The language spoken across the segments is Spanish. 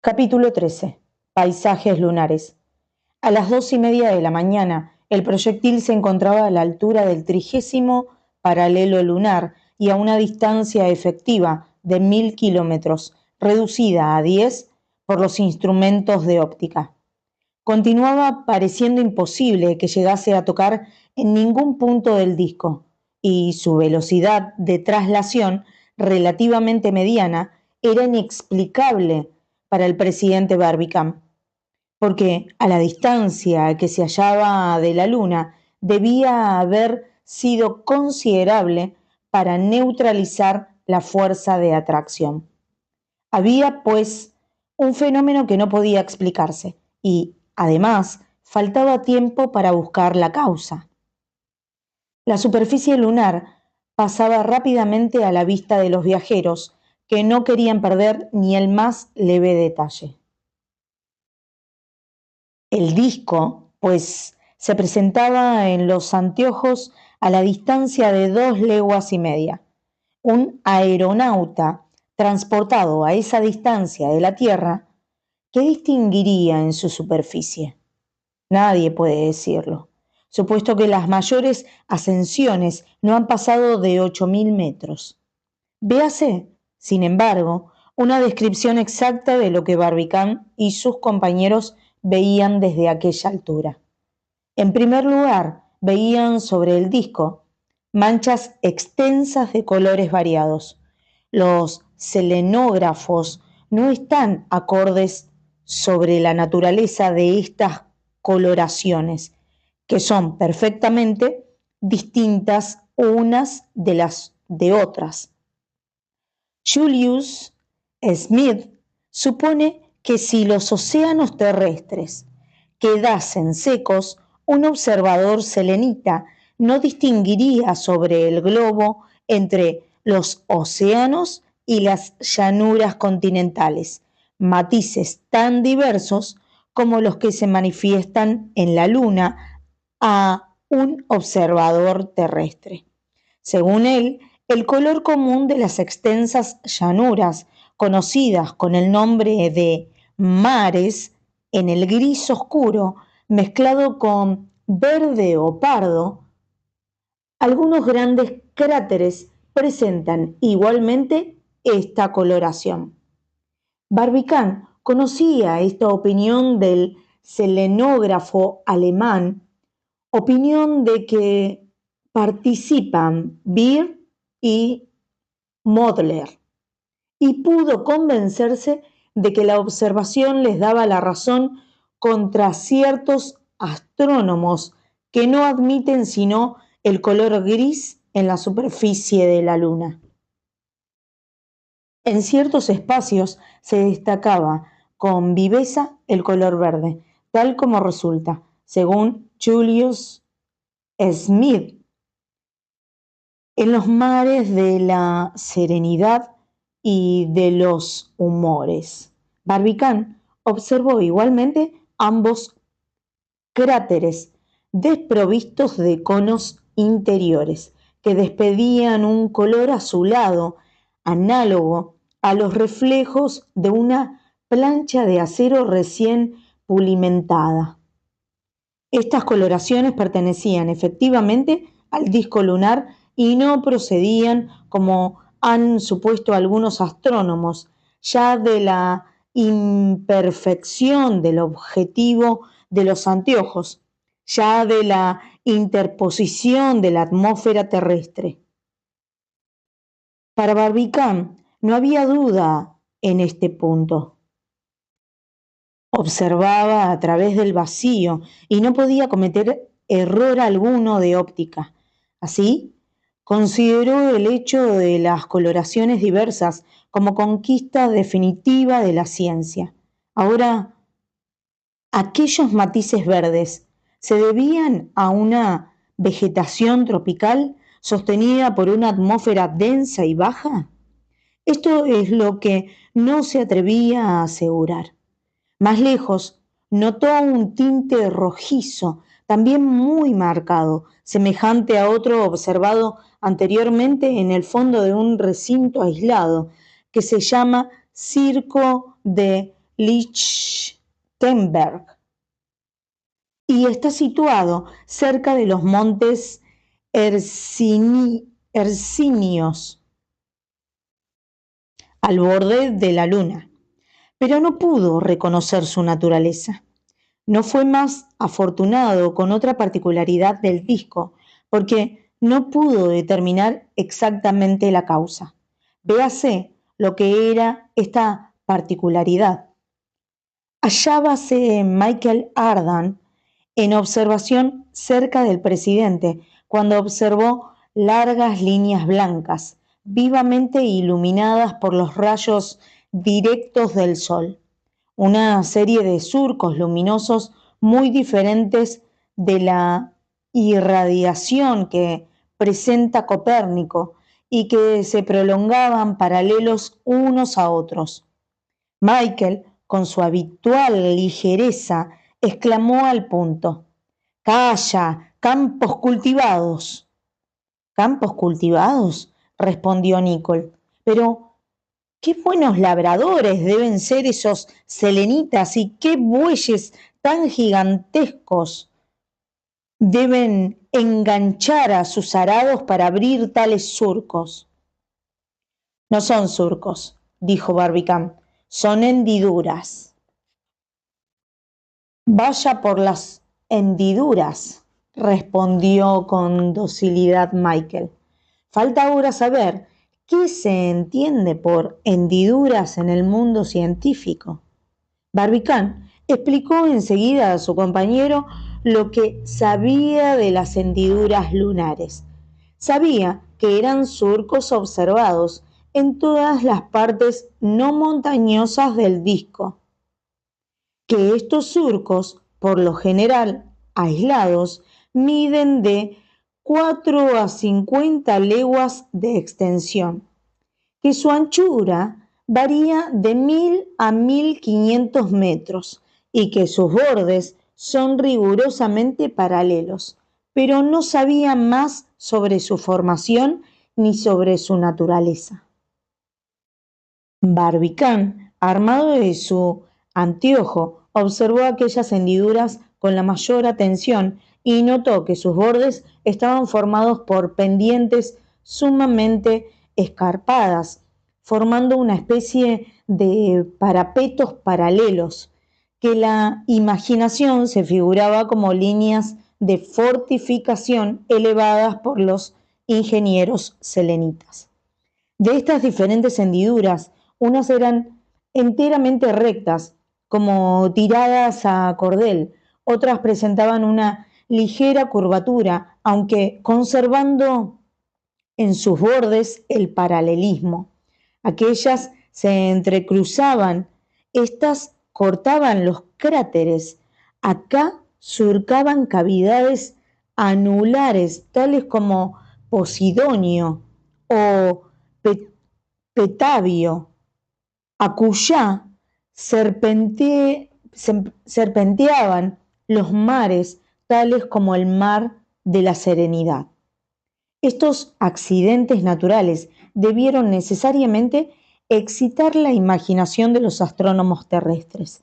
Capítulo 13. Paisajes lunares. A las 2:30 de la mañana, el proyectil se encontraba a la altura del 30º paralelo lunar y a una distancia efectiva de 1000 kilómetros, reducida a 10 por los instrumentos de óptica. Continuaba pareciendo imposible que llegase a tocar en ningún punto del disco, y su velocidad de traslación, relativamente mediana, era inexplicable para el presidente Barbicane, porque a la distancia que se hallaba de la Luna debía haber sido considerable para neutralizar la fuerza de atracción. Había, pues, un fenómeno que no podía explicarse y, además, faltaba tiempo para buscar la causa. La superficie lunar pasaba rápidamente a la vista de los viajeros, que no querían perder ni el más leve detalle. El disco, pues, se presentaba en los anteojos a la distancia de 2,5 leguas. Un aeronauta transportado a esa distancia de la Tierra, ¿qué distinguiría en su superficie? Nadie puede decirlo, supuesto que las mayores ascensiones no han pasado de 8.000 metros. Véase, sin embargo, una descripción exacta de lo que Barbicane y sus compañeros veían desde aquella altura. En primer lugar, veían sobre el disco manchas extensas de colores variados. Los selenógrafos no están acordes sobre la naturaleza de estas coloraciones, que son perfectamente distintas unas de las de otras. Julius Smith supone que si los océanos terrestres quedasen secos, un observador selenita no distinguiría sobre el globo entre los océanos y las llanuras continentales, matices tan diversos como los que se manifiestan en la Luna a un observador terrestre. Según él, el color común de las extensas llanuras, conocidas con el nombre de mares, en el gris oscuro, mezclado con verde o pardo, algunos grandes cráteres presentan igualmente esta coloración. Barbicane conocía esta opinión del selenógrafo alemán, opinión de que participan Beer y Mödler, y pudo convencerse de que la observación les daba la razón contra ciertos astrónomos que no admiten sino el color gris en la superficie de la Luna. En ciertos espacios se destacaba con viveza el color verde, tal como resulta, según Julius Smith, en los mares de la serenidad y de los humores. Barbicane observó igualmente ambos cráteres desprovistos de conos interiores, que despedían un color azulado, análogo a los reflejos de una plancha de acero recién pulimentada. Estas coloraciones pertenecían efectivamente al disco lunar y no procedían, como han supuesto algunos astrónomos, ya de la imperfección del objetivo de los anteojos, ya de la interposición de la atmósfera terrestre. Para Barbicane no había duda en este punto. Observaba a través del vacío y no podía cometer error alguno de óptica. Así, consideró el hecho de las coloraciones diversas como conquista definitiva de la ciencia. Ahora, aquellos matices verdes se debían a una vegetación tropical sostenida por una atmósfera densa y baja. Esto es lo que no se atrevía a asegurar. Más lejos, notó un tinte rojizo, también muy marcado, semejante a otro observado anteriormente en el fondo de un recinto aislado, que se llama Circo de Lichtenberg y está situado cerca de los montes Hercinios, al borde de la luna, pero no pudo reconocer su naturaleza. No fue más afortunado con otra particularidad del disco, porque no pudo determinar exactamente la causa. Véase lo que era esta particularidad. Hallábase Michael Ardan en observación cerca del presidente cuando observó largas líneas blancas, vivamente iluminadas por los rayos directos del sol, una serie de surcos luminosos muy diferentes de la irradiación que presenta Copérnico y que se prolongaban paralelos unos a otros. Michael, con su habitual ligereza, exclamó al punto: «¡Calla! ¡Campos cultivados!». «¿Campos cultivados?», respondió Nicole. «Pero qué buenos labradores deben ser esos selenitas y qué bueyes tan gigantescos deben enganchar a sus arados para abrir tales surcos». «No son surcos», dijo Barbicán, «son hendiduras». «Vaya por las hendiduras», respondió con docilidad Michael. «Falta ahora saber qué se entiende por hendiduras en el mundo científico». Barbicán explicó enseguida a su compañero lo que sabía de las hendiduras lunares. Sabía que eran surcos observados en todas las partes no montañosas del disco, que estos surcos, por lo general aislados, miden de 4 a 50 leguas de extensión, que su anchura varía de 1000 a 1500 metros y que sus bordes son rigurosamente paralelos, pero no sabía más sobre su formación ni sobre su naturaleza. Barbicán, armado de su anteojo, observó aquellas hendiduras con la mayor atención y notó que sus bordes estaban formados por pendientes sumamente escarpadas, formando una especie de parapetos paralelos, que la imaginación se figuraba como líneas de fortificación elevadas por los ingenieros selenitas. De estas diferentes hendiduras, unas eran enteramente rectas, como tiradas a cordel, otras presentaban una ligera curvatura, aunque conservando en sus bordes el paralelismo. Aquellas se entrecruzaban, estas cortaban los cráteres, acá surcaban cavidades anulares, tales como Posidonio o Petavio, acullá serpenteaban los mares, tales como el mar de la Serenidad. Estos accidentes naturales debieron necesariamente excitar la imaginación de los astrónomos terrestres.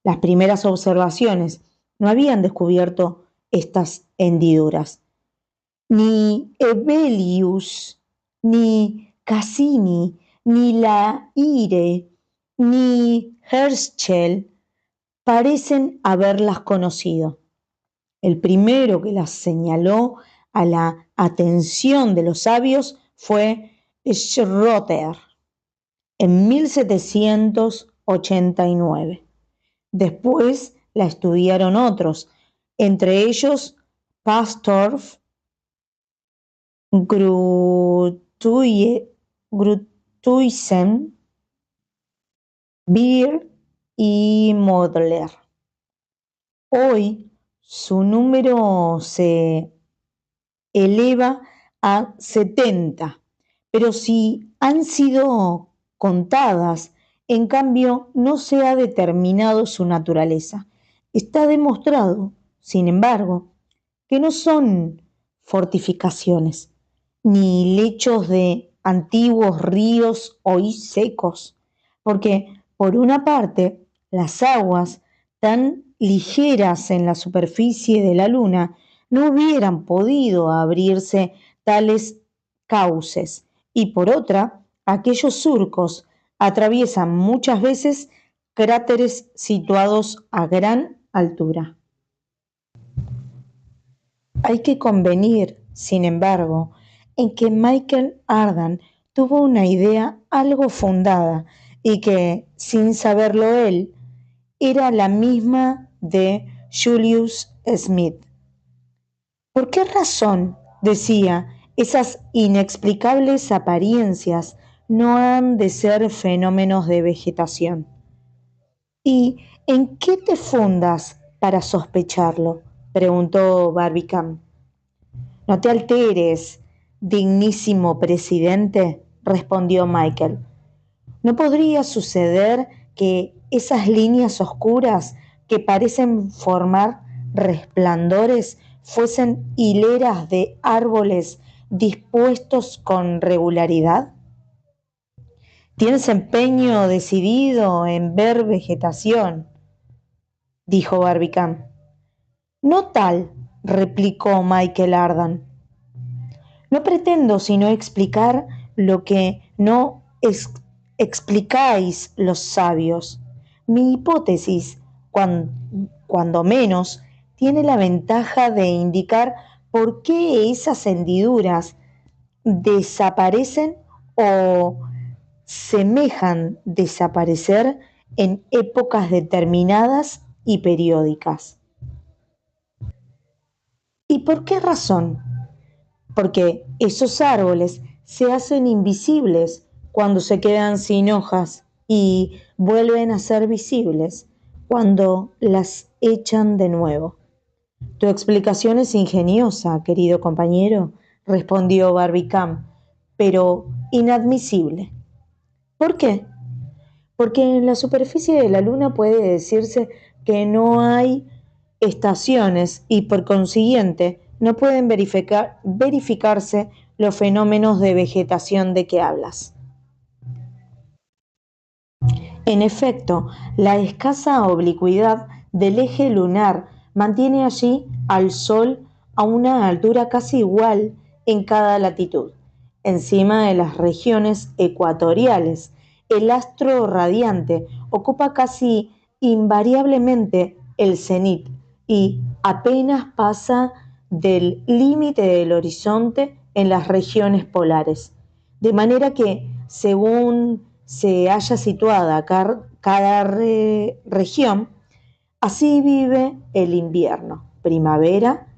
Las primeras observaciones no habían descubierto estas hendiduras. Ni Hevelius, ni Cassini, ni Laire, ni Herschel parecen haberlas conocido. El primero que las señaló a la atención de los sabios fue Schröter en 1789. Después la estudiaron otros, entre ellos Pastorff, Gruithuisen, Beer y Mödler. Hoy su número se eleva a 70, pero si han sido contadas, en cambio no se ha determinado su naturaleza. Está demostrado, sin embargo, que no son fortificaciones, ni lechos de antiguos ríos hoy secos, porque, por una parte, Las aguas, tan ligeras en la superficie de la Luna, no hubieran podido abrirse tales cauces, y por otra, aquellos surcos atraviesan muchas veces cráteres situados a gran altura. Hay que convenir, sin embargo, en que Michael Ardan tuvo una idea algo fundada y que, sin saberlo él, era la misma de Julius Smith. ¿Por qué razón, decía, esas inexplicables apariencias no han de ser fenómenos de vegetación? ¿Y en qué te fundas para sospecharlo?, preguntó Barbicane. No te alteres, dignísimo presidente, respondió Michael. ¿No podría suceder que esas líneas oscuras que parecen formar resplandores fuesen hileras de árboles dispuestos con regularidad? ¿Tienes empeño decidido en ver vegetación?, dijo Barbicane. No tal, replicó Michael Ardan. No pretendo sino explicar lo que no explicáis los sabios. Mi hipótesis, cuando menos, tiene la ventaja de indicar por qué esas hendiduras desaparecen o semejan desaparecer en épocas determinadas y periódicas. ¿Y por qué razón? Porque esos árboles se hacen invisibles cuando se quedan sin hojas y vuelven a ser visibles cuando las echan de nuevo. Tu explicación es ingeniosa, querido compañero, respondió Barbicane, pero inadmisible. ¿Por qué? Porque en la superficie de la Luna puede decirse que no hay estaciones y por consiguiente no pueden verificarse los fenómenos de vegetación de que hablas. En efecto, la escasa oblicuidad del eje lunar mantiene allí al Sol a una altura casi igual en cada latitud. Encima de las regiones ecuatoriales, el astro radiante ocupa casi invariablemente el cenit y apenas pasa del límite del horizonte en las regiones polares. De manera que, según se halla situada cada región, así vive el invierno, primavera,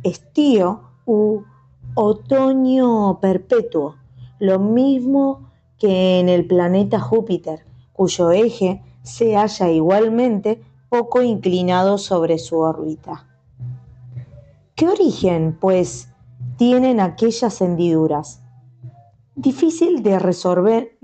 estío u otoño perpetuo, lo mismo que en el planeta Júpiter, cuyo eje se halla igualmente poco inclinado sobre su órbita. ¿Qué origen, pues, tienen aquellas hendiduras? Difícil de resolver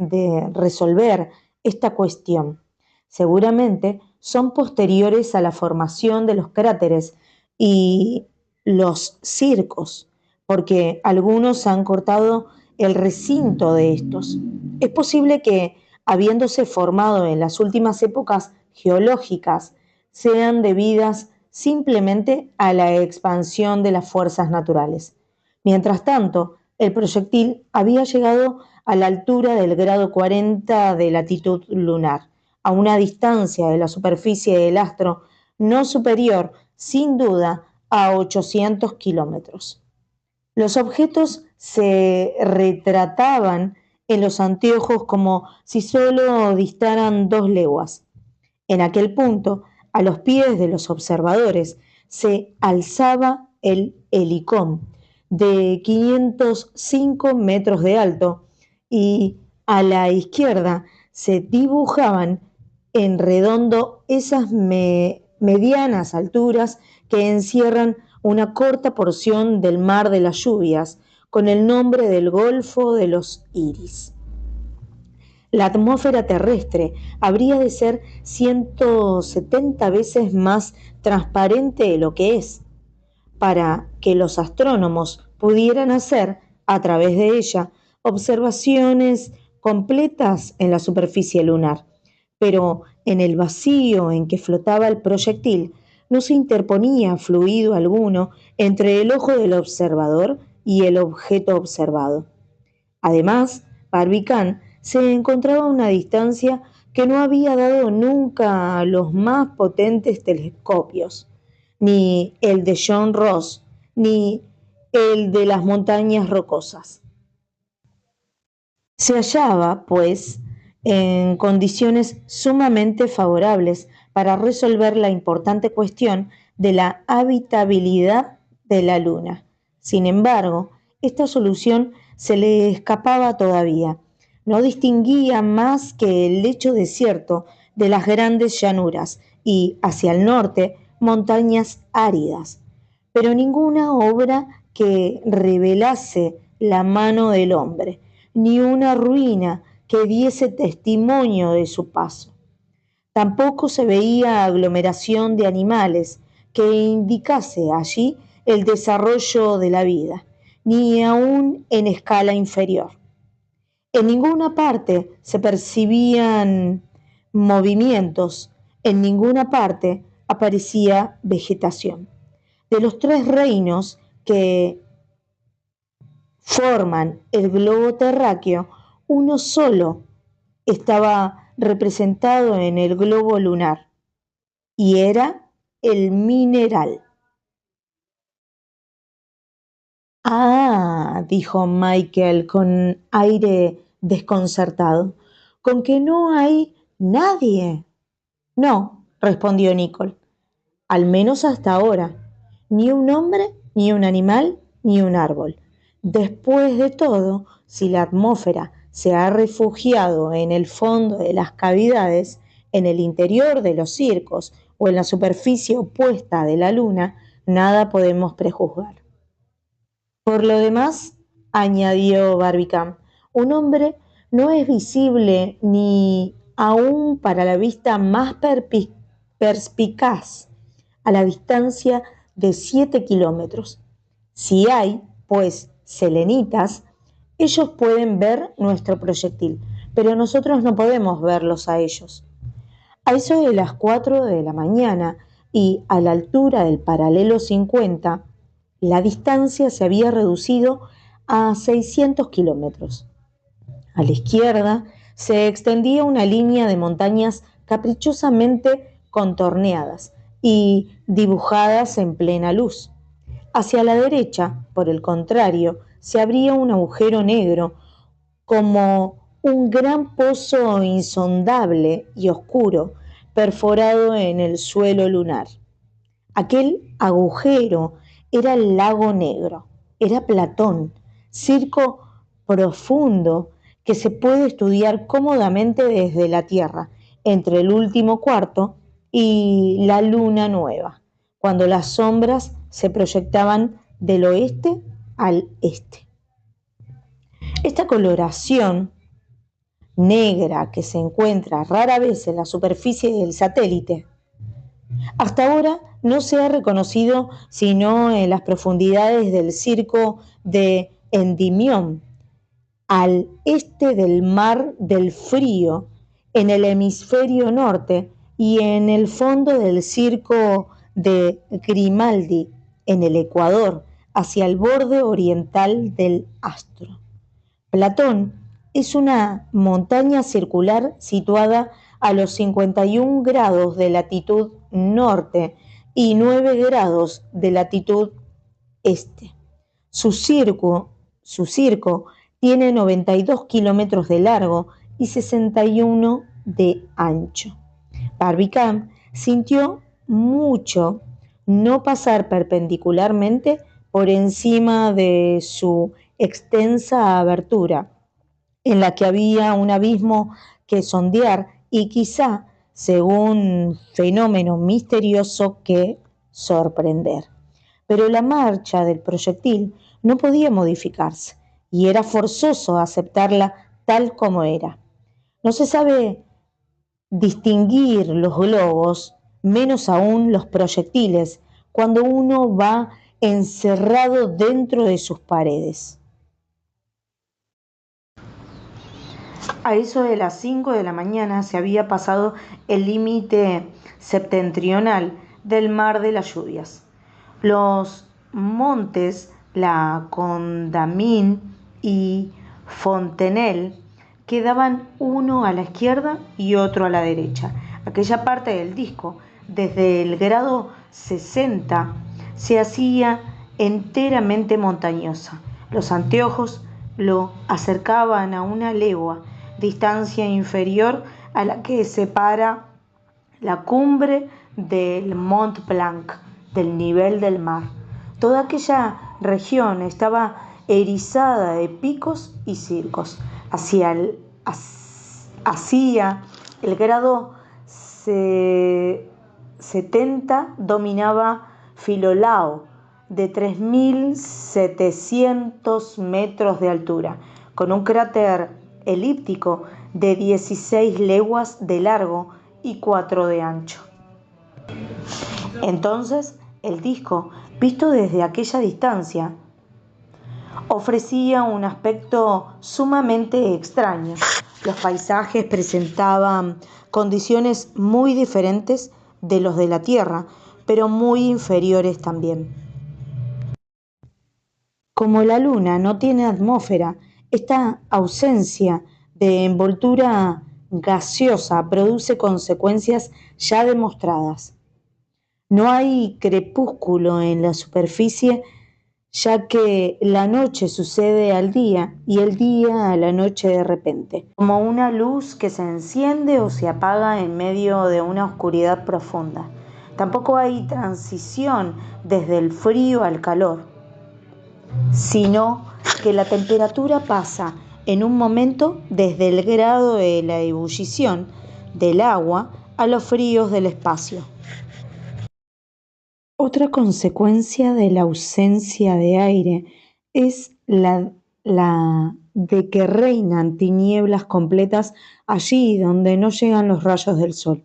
esta cuestión. Seguramente son posteriores a la formación de los cráteres y los circos, porque algunos han cortado el recinto de estos. Es posible que, habiéndose formado en las últimas épocas geológicas, sean debidas simplemente a la expansión de las fuerzas naturales. Mientras tanto, el proyectil había llegado a la altura del grado 40 de latitud lunar, a una distancia de la superficie del astro no superior, sin duda, a 800 kilómetros. Los objetos se retrataban en los anteojos como si solo distaran 2 leguas. En aquel punto, a los pies de los observadores, se alzaba el Helicón, de 505 metros de alto, y a la izquierda se dibujaban en redondo esas medianas alturas que encierran una corta porción del mar de las lluvias, con el nombre del Golfo de los Iris. La atmósfera terrestre habría de ser 170 veces más transparente de lo que es, para que los astrónomos pudieran hacer, a través de ella, observaciones completas en la superficie lunar. Pero en el vacío en que flotaba el proyectil, no se interponía fluido alguno entre el ojo del observador y el objeto observado. Además, Barbicane se encontraba a una distancia que no había dado nunca a los más potentes telescopios, ni el de John Ross, ni el de las montañas rocosas. Se hallaba, pues, en condiciones sumamente favorables para resolver la importante cuestión de la habitabilidad de la Luna. Sin embargo, esta solución se le escapaba todavía. No distinguía más que el lecho desierto de las grandes llanuras y, hacia el norte, montañas áridas, pero ninguna obra que revelase la mano del hombre, ni una ruina que diese testimonio de su paso. Tampoco se veía aglomeración de animales que indicase allí el desarrollo de la vida, ni aun en escala inferior. En ninguna parte se percibían movimientos, en ninguna parte aparecía vegetación. De los tres reinos que forman el globo terráqueo, uno solo estaba representado en el globo lunar, y era el mineral. Ah, dijo Michael con aire desconcertado, ¿con que no hay nadie? No, respondió Nicole, al menos hasta ahora, ni un hombre, ni un animal, ni un árbol. Después de todo, si la atmósfera se ha refugiado en el fondo de las cavidades, en el interior de los circos o en la superficie opuesta de la luna, nada podemos prejuzgar. Por lo demás, añadió Barbicane, un hombre no es visible ni aun para la vista más perspicaz a la distancia de 7 kilómetros. Si hay, pues, selenitas, ellos pueden ver nuestro proyectil, pero nosotros no podemos verlos a ellos. A eso de las 4 de la mañana y a la altura del paralelo 50, la distancia se había reducido a 600 kilómetros. A la izquierda se extendía una línea de montañas caprichosamente contorneadas y dibujadas en plena luz. Hacia la derecha, por el contrario, se abría un agujero negro, como un gran pozo insondable y oscuro, perforado en el suelo lunar. Aquel agujero era el lago Negro, era Platón, circo profundo que se puede estudiar cómodamente desde la Tierra, entre el último cuarto y la luna nueva, cuando las sombras se proyectaban del oeste al este. Esta coloración negra que se encuentra rara vez en la superficie del satélite, hasta ahora no se ha reconocido sino en las profundidades del circo de Endimión, al este del Mar del Frío, en el hemisferio norte, y en el fondo del circo de Grimaldi, en el Ecuador, hacia el borde oriental del astro. Platón es una montaña circular situada a los 51 grados de latitud norte y 9 grados de latitud este. Su circo tiene 92 kilómetros de largo y 61 de ancho. Barbicane sintió mucho no pasar perpendicularmente por encima de su extensa abertura, en la que había un abismo que sondear y quizá, según fenómeno misterioso, que sorprender. Pero la marcha del proyectil no podía modificarse y era forzoso aceptarla tal como era. No se sabe distinguir los globos, menos aún los proyectiles, cuando uno va encerrado dentro de sus paredes. A eso de las 5 de la mañana se había pasado el límite septentrional del mar de las lluvias. Los montes, la Condamine y Fontenelle, quedaban uno a la izquierda y otro a la derecha. Aquella parte del disco, desde el grado 60, se hacía enteramente montañosa. Los anteojos lo acercaban a una legua, distancia inferior a la que separa la cumbre del Mont Blanc del nivel del mar. Toda aquella región estaba erizada de picos y circos. Hacia el grado 70 dominaba Filolao, de 3.700 metros de altura, con un cráter elíptico de 16 leguas de largo y 4 de ancho. Entonces, el disco, visto desde aquella distancia, ofrecía un aspecto sumamente extraño. Los paisajes presentaban condiciones muy diferentes de los de la Tierra, pero muy inferiores también. Como la Luna no tiene atmósfera, esta ausencia de envoltura gaseosa produce consecuencias ya demostradas. No hay crepúsculo en la superficie, ya que la noche sucede al día y el día a la noche de repente, como una luz que se enciende o se apaga en medio de una oscuridad profunda. Tampoco hay transición desde el frío al calor, sino que la temperatura pasa en un momento desde el grado de la ebullición del agua a los fríos del espacio. Otra consecuencia de la ausencia de aire es la de que reinan tinieblas completas allí donde no llegan los rayos del sol.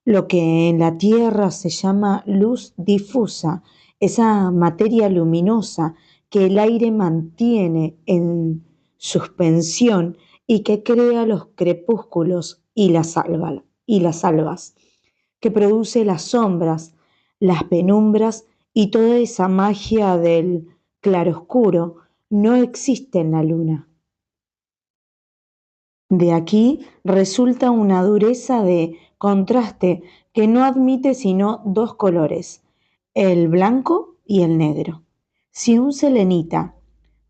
Lo que en la Tierra se llama luz difusa, esa materia luminosa que el aire mantiene en suspensión y que crea los crepúsculos y las albas, que produce las sombras, las penumbras y toda esa magia del claroscuro, no existe en la Luna. De aquí resulta una dureza de contraste que no admite sino dos colores, el blanco y el negro. Si un selenita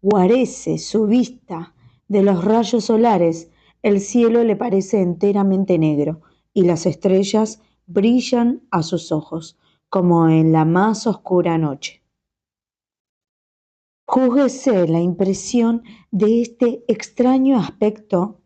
guarece su vista de los rayos solares, el cielo le parece enteramente negro y las estrellas brillan a sus ojos, como en la más oscura noche. Júzguese la impresión de este extraño aspecto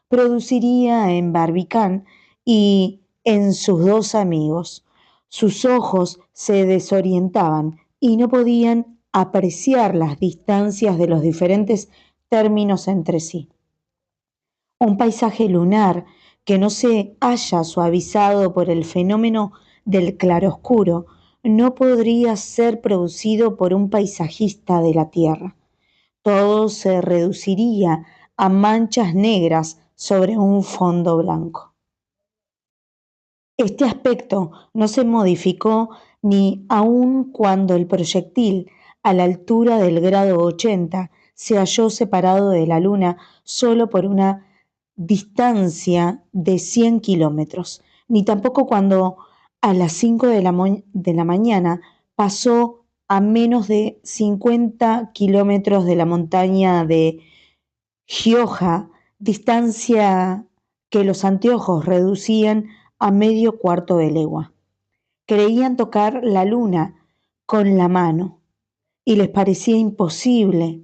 produciría en Barbicán y en sus dos amigos. Sus ojos se desorientaban y no podían apreciar las distancias de los diferentes términos entre sí. Un paisaje lunar que no se haya suavizado por el fenómeno del claroscuro no podría ser producido por un paisajista de la Tierra. Todo se reduciría a manchas negras sobre un fondo blanco. Este aspecto no se modificó ni aun cuando el proyectil, a la altura del grado 80, se halló separado de la Luna solo por una distancia de 100 kilómetros, ni tampoco cuando a las 5 de la mañana pasó a menos de 50 kilómetros de la montaña de Gioja, distancia que los anteojos reducían a medio cuarto de legua. Creían tocar la luna con la mano y les parecía imposible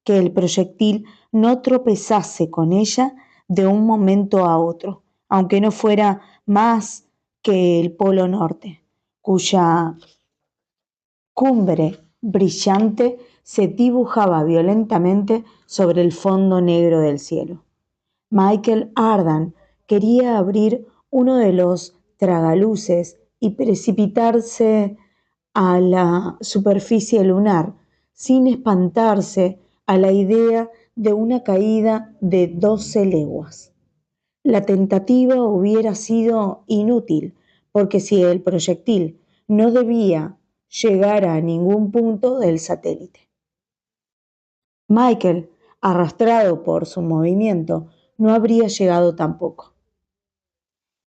que el proyectil no tropezase con ella de un momento a otro, aunque no fuera más que el Polo Norte, cuya cumbre brillante se dibujaba violentamente sobre el fondo negro del cielo. Michael Ardan quería abrir uno de los tragaluces y precipitarse a la superficie lunar sin espantarse a la idea de una caída de 12 leguas. La tentativa hubiera sido inútil, porque si el proyectil no debía llegar a ningún punto del satélite. Michael, arrastrado por su movimiento, no habría llegado tampoco.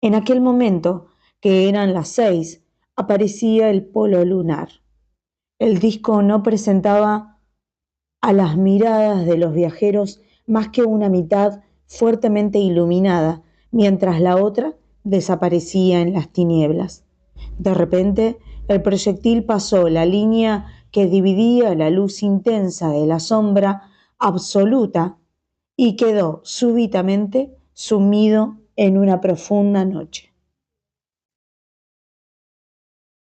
En aquel momento, que eran las 6, aparecía el polo lunar. El disco no presentaba a las miradas de los viajeros más que una mitad fuertemente iluminada, mientras la otra desaparecía en las tinieblas. De repente, el proyectil pasó la línea que dividía la luz intensa de la sombra absoluta y quedó súbitamente sumido en una profunda noche.